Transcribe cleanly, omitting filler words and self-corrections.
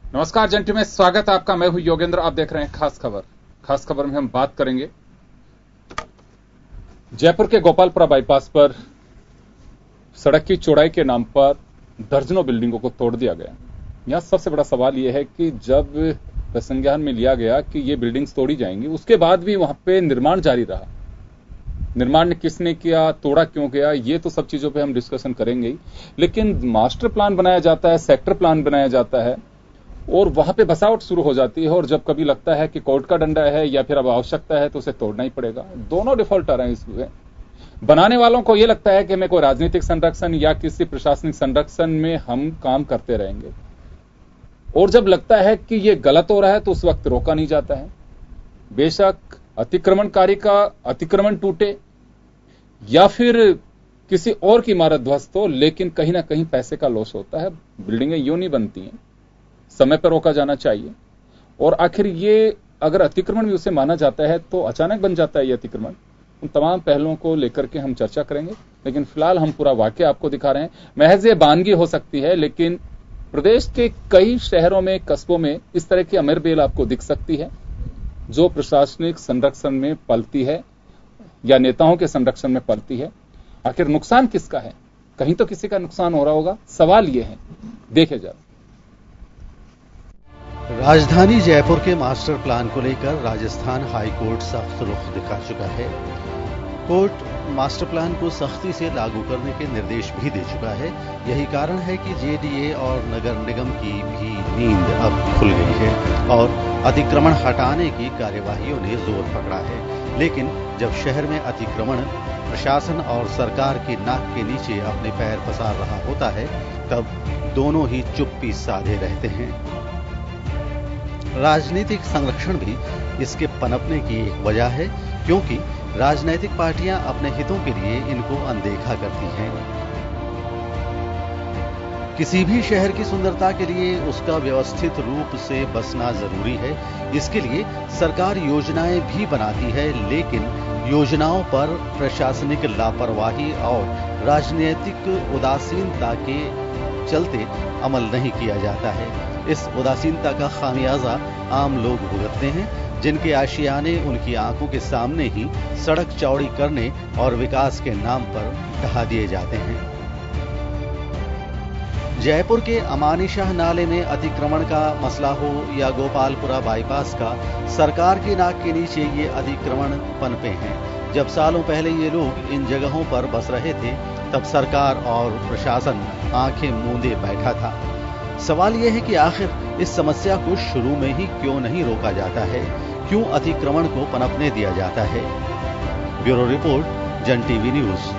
नमस्कार जंटी में स्वागत है आपका। मैं हूं योगेंद्र। आप देख रहे हैं खास खबर। खास खबर में हम बात करेंगे जयपुर के गोपालपुरा बाईपास पर सड़क की चौड़ाई के नाम पर दर्जनों बिल्डिंगों को तोड़ दिया गया। यहां सबसे बड़ा सवाल यह है कि जब संज्ञान में लिया गया कि ये बिल्डिंग्स तोड़ी जाएंगी, उसके बाद भी वहां पे निर्माण जारी रहा। निर्माण किसने किया, तोड़ा क्यों गया, ये तो सब चीजों पे हम डिस्कशन करेंगे ही। लेकिन मास्टर प्लान बनाया जाता है, सेक्टर प्लान बनाया जाता है और वहां पे बसावट शुरू हो जाती है। और जब कभी लगता है कि कोर्ट का डंडा है या फिर अब आवश्यकता है तो उसे तोड़ना ही पड़ेगा। दोनों डिफॉल्टर हैं इसमें। बनाने वालों को यह लगता है कि हमें कोई राजनीतिक संरक्षण या किसी प्रशासनिक संरक्षण में हम काम करते रहेंगे, और जब लगता है कि यह गलत हो रहा है तो उस वक्त रोका नहीं जाता है। बेशक अतिक्रमणकारी का अतिक्रमण टूटे या फिर किसी और की इमारत ध्वस्त हो, लेकिन कहीं ना कहीं पैसे का लॉस होता है। बिल्डिंगें यूं नहीं बनती हैं, समय पर रोका जाना चाहिए। और आखिर ये अगर अतिक्रमण भी उसे माना जाता है तो अचानक बन जाता है ये अतिक्रमण। उन तमाम पहलुओं को लेकर के हम चर्चा करेंगे, लेकिन फिलहाल हम पूरा वाकया आपको दिखा रहे हैं। महज ये बानगी हो सकती है, लेकिन प्रदेश के कई शहरों में, कस्बों में इस तरह की अमेर आपको दिख सकती है, जो प्रशासनिक संरक्षण में पलती है या नेताओं के संरक्षण में पलती है। आखिर नुकसान किसका है? कहीं तो किसी का नुकसान हो रहा होगा। सवाल यह है, देखे जा। राजधानी जयपुर के मास्टर प्लान को लेकर राजस्थान हाई कोर्ट सख्त रुख दिखा चुका है। कोर्ट मास्टर प्लान को सख्ती से लागू करने के निर्देश भी दे चुका है। यही कारण है कि जेडीए और नगर निगम की भी नींद अब खुल गई है और अतिक्रमण हटाने की कार्यवाहियों ने जोर पकड़ा है। लेकिन जब शहर में अतिक्रमण प्रशासन और सरकार की नाक के नीचे अपने पैर पसार रहा होता है, तब दोनों ही चुप्पी साधे रहते हैं। राजनीतिक संरक्षण भी इसके पनपने की एक वजह है, क्योंकि राजनीतिक पार्टियां अपने हितों के लिए इनको अनदेखा करती हैं। किसी भी शहर की सुंदरता के लिए उसका व्यवस्थित रूप से बसना जरूरी है। इसके लिए सरकार योजनाएं भी बनाती है, लेकिन योजनाओं पर प्रशासनिक लापरवाही और राजनीतिक उदासीनता के चलते अमल नहीं किया जाता है। इस उदासीनता का खामियाजा आम लोग भुगतते हैं, जिनके आशियाने उनकी आंखों के सामने ही सड़क चौड़ी करने और विकास के नाम पर ढहा दिए जाते हैं। जयपुर के अमानीशाह नाले में अतिक्रमण का मसला हो या गोपालपुरा बाईपास का, सरकार की नाक के नीचे ये अतिक्रमण पनपे हैं। जब सालों पहले ये लोग इन जगहों पर बस रहे थे, तब सरकार और प्रशासन आंखें मूंदे बैठा था। सवाल यह है कि आखिर इस समस्या को शुरू में ही क्यों नहीं रोका जाता है? क्यों अतिक्रमण को पनपने दिया जाता है? ब्यूरो रिपोर्ट, जन टीवी न्यूज।